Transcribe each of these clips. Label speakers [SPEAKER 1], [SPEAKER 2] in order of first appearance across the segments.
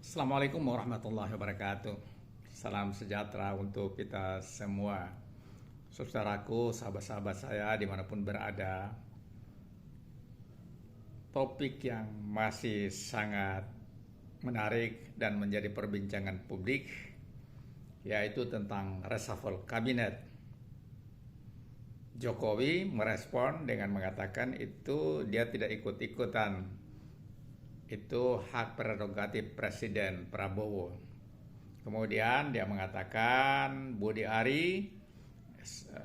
[SPEAKER 1] Assalamualaikum warahmatullahi wabarakatuh. Salam sejahtera untuk kita semua. Saudaraku, sahabat-sahabat saya dimanapun berada. Topik yang masih sangat menarik dan menjadi perbincangan publik, yaitu tentang reshuffle kabinet. Jokowi merespon dengan mengatakan itu dia tidak ikut-ikutan. Itu hak prerogatif Presiden Prabowo. Kemudian dia mengatakan Budi Ari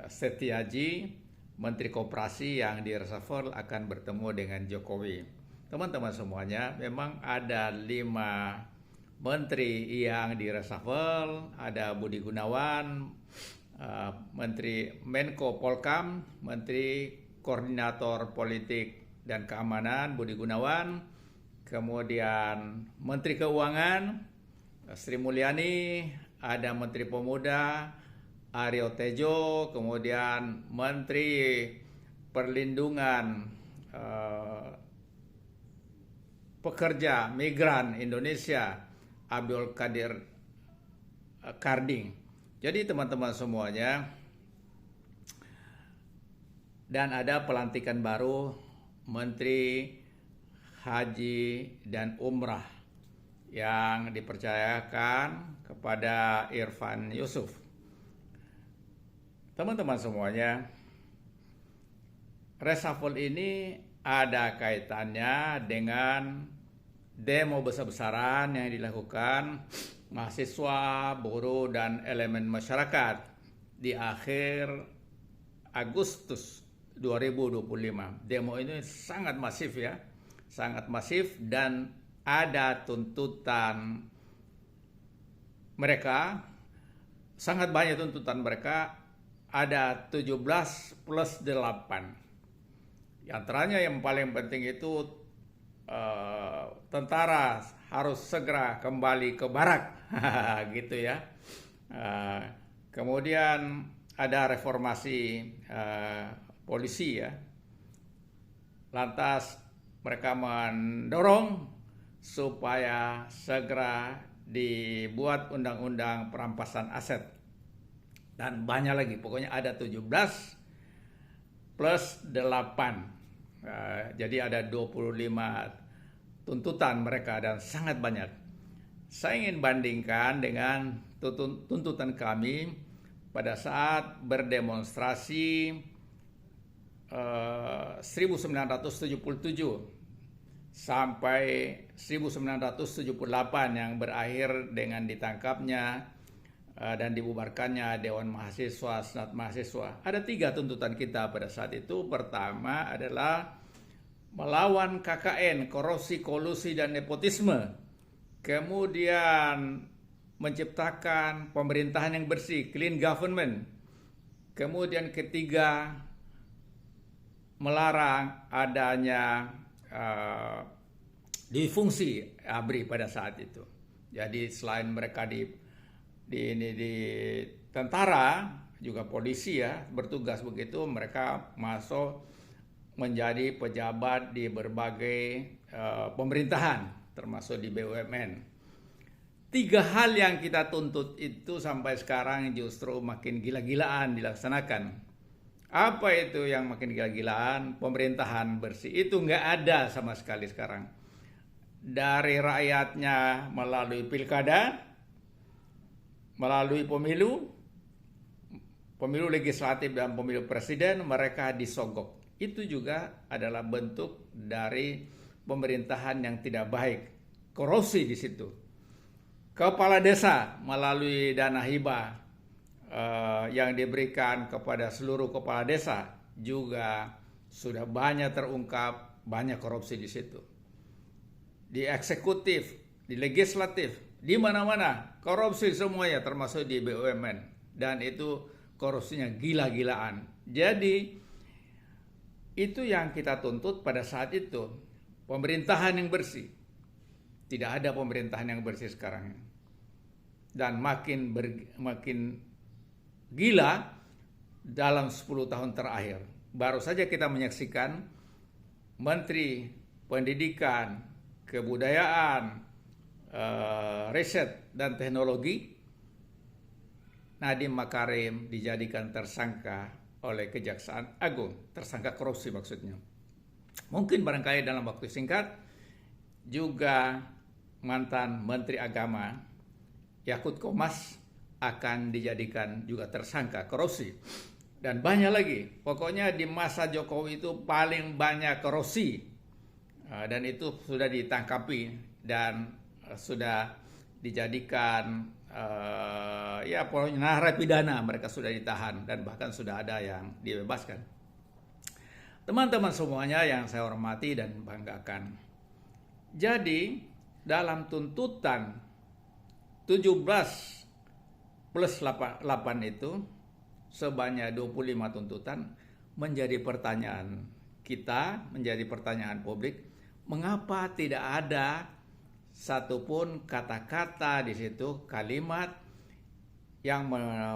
[SPEAKER 1] Setiaji, Menteri Koperasi yang di reshuffle akan bertemu dengan Jokowi. Teman-teman semuanya, memang ada 5 menteri yang di reshuffle. Ada Budi Gunawan, Menteri Menko Polkam, Menteri Koordinator Politik dan Keamanan Budi Gunawan, kemudian Menteri Keuangan Sri Mulyani, ada Menteri Pemuda Aryo Tejo, kemudian Menteri Perlindungan Pekerja Migran Indonesia Abdul Qadir Karding. Jadi teman-teman semuanya, dan ada pelantikan baru Menteri Haji dan Umrah yang dipercayakan kepada Irfan Yusuf. Teman-teman semuanya, reshuffle ini ada kaitannya dengan demo besar-besaran yang dilakukan mahasiswa, buruh, dan elemen masyarakat di akhir Agustus 2025. Demo ini sangat masif ya, sangat masif, dan ada tuntutan mereka, sangat banyak tuntutan mereka, ada 17 plus 8. Yang antaranya yang paling penting itu tentara harus segera kembali ke barak, gitu ya. Kemudian ada reformasi polisi ya. Lantas mereka mendorong supaya segera dibuat undang-undang perampasan aset. Dan banyak lagi, pokoknya ada 17 plus 8. Jadi ada 25 tuntutan mereka dan sangat banyak. Saya ingin bandingkan dengan tuntutan kami pada saat berdemonstrasi 1977 sampai 1978 yang berakhir dengan ditangkapnya dan dibubarkannya Dewan Mahasiswa, Senat Mahasiswa. Ada 3 tuntutan kita pada saat itu. Pertama adalah melawan KKN, korupsi, kolusi, dan nepotisme. Kemudian menciptakan pemerintahan yang bersih, clean government. Kemudian ketiga, melarang adanya difungsi ABRI pada saat itu. Jadi selain mereka di tentara, juga polisi ya, bertugas begitu, mereka masuk menjadi pejabat di berbagai pemerintahan, termasuk di BUMN. 3 hal yang kita tuntut itu sampai sekarang justru makin gila-gilaan dilaksanakan. Apa itu yang makin gila-gilaan? Pemerintahan bersih itu nggak ada sama sekali sekarang. Dari rakyatnya melalui pilkada, melalui pemilu legislatif dan pemilu presiden, mereka disogok. Itu juga adalah bentuk dari pemerintahan yang tidak baik. Korupsi di situ. Kepala desa melalui dana hibah yang diberikan kepada seluruh kepala desa juga sudah banyak terungkap, banyak korupsi di situ. Di eksekutif, di legislatif, di mana-mana korupsi semuanya, termasuk di BUMN, dan itu korupsinya gila-gilaan. Jadi itu yang kita tuntut pada saat itu, pemerintahan yang bersih. Tidak ada pemerintahan yang bersih sekarang, dan makin gila dalam 10 tahun terakhir. Baru saja kita menyaksikan Menteri Pendidikan, Kebudayaan, Riset dan Teknologi, Nadiem Makarim dijadikan tersangka oleh Kejaksaan Agung, tersangka korupsi maksudnya. Mungkin barangkali dalam waktu singkat juga mantan Menteri Agama Yakut Komas akan dijadikan juga tersangka korupsi. Dan banyak lagi, pokoknya di masa Jokowi itu paling banyak korupsi. Dan itu sudah ditangkapi dan sudah dijadikan ya pokoknya narapidana, mereka sudah ditahan dan bahkan sudah ada yang dibebaskan. Teman-teman semuanya yang saya hormati dan banggakan. Jadi dalam tuntutan 17 plus 8 itu sebanyak 25 tuntutan, menjadi pertanyaan kita, menjadi pertanyaan publik, mengapa tidak ada satupun kata-kata di situ, kalimat yang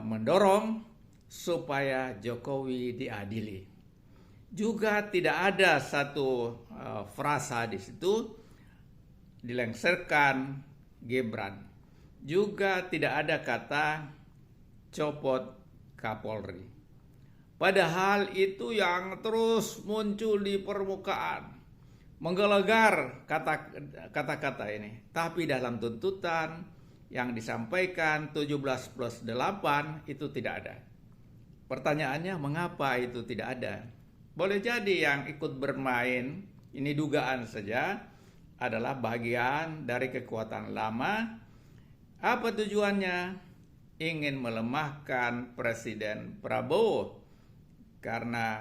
[SPEAKER 1] mendorong supaya Jokowi diadili. Juga tidak ada satu frasa di situ dilengsarkan Gibran. Juga tidak ada kata copot Kapolri. Padahal itu yang terus muncul di permukaan, menggelegar kata-kata ini. Tapi dalam tuntutan yang disampaikan 17 plus 8 itu tidak ada. Pertanyaannya, mengapa itu tidak ada? Boleh jadi yang ikut bermain, ini dugaan saja, adalah bagian dari kekuatan lama. Apa tujuannya? Ingin melemahkan Presiden Prabowo. Karena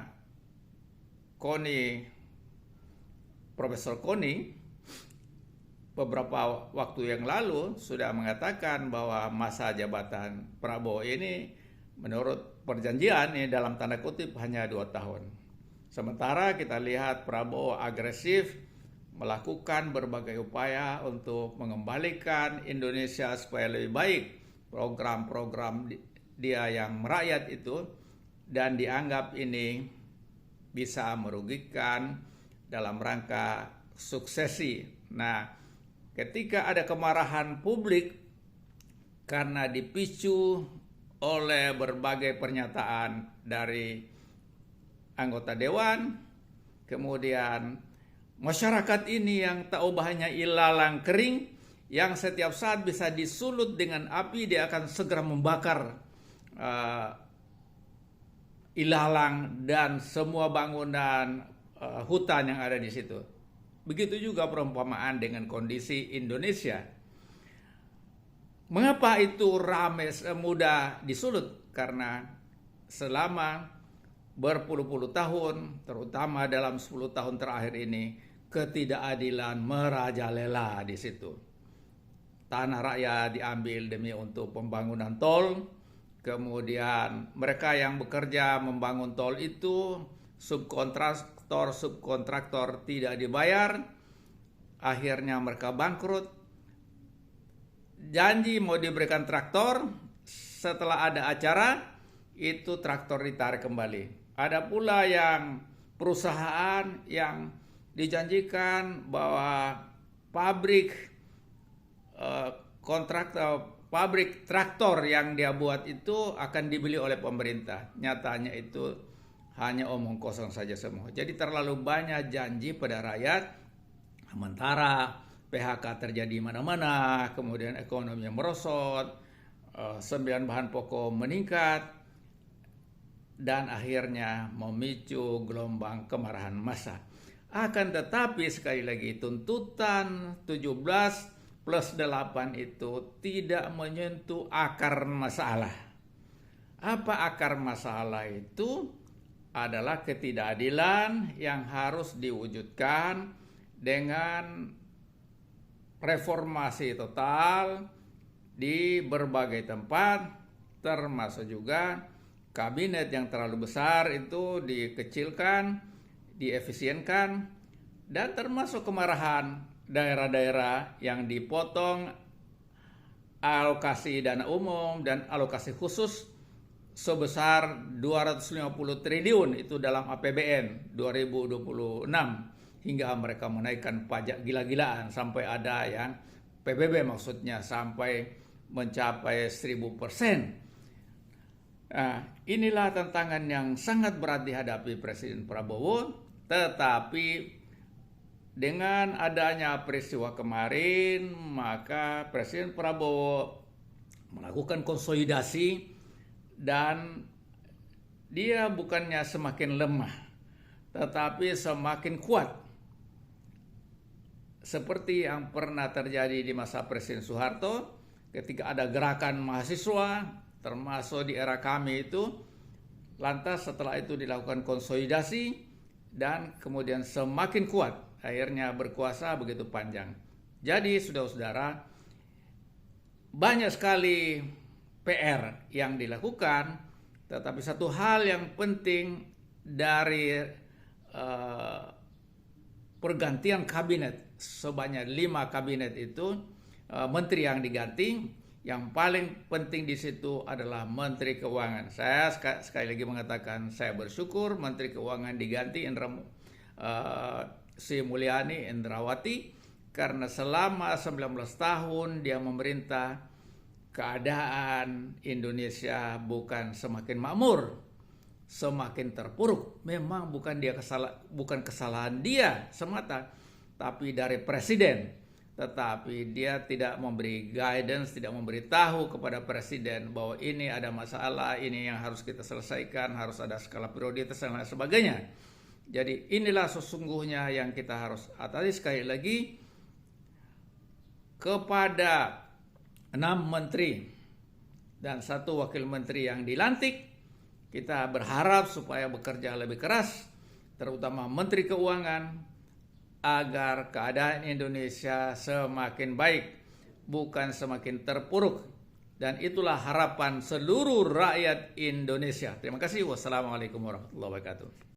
[SPEAKER 1] Profesor Koni beberapa waktu yang lalu sudah mengatakan bahwa masa jabatan Prabowo ini menurut perjanjian ini dalam tanda kutip hanya 2 tahun. Sementara kita lihat Prabowo agresif melakukan berbagai upaya untuk mengembalikan Indonesia supaya lebih baik, program-program dia yang merakyat itu, dan dianggap ini bisa merugikan dalam rangka suksesi. Nah, ketika ada kemarahan publik karena dipicu oleh berbagai pernyataan dari anggota dewan, kemudian masyarakat ini yang tak ubahnya ilalang kering, yang setiap saat bisa disulut dengan api, dia akan segera membakar ilalang dan semua bangunan hutan yang ada di situ. Begitu juga perumpamaan dengan kondisi Indonesia. Mengapa itu ramai mudah disulut? Karena selama berpuluh-puluh tahun, terutama dalam 10 tahun terakhir ini, ketidakadilan merajalela di situ. Tanah rakyat diambil demi untuk pembangunan tol, kemudian mereka yang bekerja membangun tol itu subkontraktor tidak dibayar, akhirnya mereka bangkrut. Janji mau diberikan traktor, setelah ada acara itu traktor ditarik kembali. Ada pula yang perusahaan yang dijanjikan bahwa pabrik pabrik traktor yang dia buat itu akan dibeli oleh pemerintah. Nyatanya itu hanya omong kosong saja semua. Jadi terlalu banyak janji pada rakyat, sementara PHK terjadi mana-mana, kemudian ekonomi yang merosot, 9 bahan pokok meningkat, dan akhirnya memicu gelombang kemarahan massa. Akan tetapi sekali lagi tuntutan 17 plus 8 itu tidak menyentuh akar masalah. Apa akar masalah itu? Adalah ketidakadilan yang harus diwujudkan dengan reformasi total di berbagai tempat, termasuk juga kabinet yang terlalu besar itu dikecilkan, diefisienkan, dan termasuk kemarahan daerah-daerah yang dipotong alokasi dana umum dan alokasi khusus sebesar 250 triliun itu dalam APBN 2026, hingga mereka menaikkan pajak gila-gilaan sampai ada yang PBB maksudnya sampai mencapai 1000%. Nah, inilah tantangan yang sangat berat dihadapi Presiden Prabowo, tetapi dengan adanya peristiwa kemarin, maka Presiden Prabowo melakukan konsolidasi dan dia bukannya semakin lemah, tetapi semakin kuat. Seperti yang pernah terjadi di masa Presiden Soeharto, ketika ada gerakan mahasiswa, termasuk di era kami itu, lantas setelah itu dilakukan konsolidasi, dan kemudian semakin kuat, akhirnya berkuasa begitu panjang. Jadi saudara-saudara, banyak sekali PR yang dilakukan, tetapi satu hal yang penting dari pergantian kabinet, sebanyak 5 kabinet itu, menteri yang diganti, yang paling penting di situ adalah Menteri Keuangan. Saya sekali lagi mengatakan saya bersyukur Menteri Keuangan diganti Sri Mulyani Indrawati, karena selama 19 tahun dia memerintah, keadaan Indonesia bukan semakin makmur, semakin terpuruk. Memang bukan kesalahan dia semata, tapi dari presiden. Tetapi dia tidak memberi guidance, tidak memberitahu kepada presiden bahwa ini ada masalah, ini yang harus kita selesaikan, harus ada skala prioritas dan lain sebagainya. Jadi inilah sesungguhnya yang kita harus atasi. Sekali lagi, kepada 6 menteri dan 1 wakil menteri yang dilantik, kita berharap supaya bekerja lebih keras, terutama Menteri Keuangan, agar keadaan Indonesia semakin baik, bukan semakin terpuruk. Dan itulah harapan seluruh rakyat Indonesia. Terima kasih. Wassalamualaikum warahmatullahi wabarakatuh.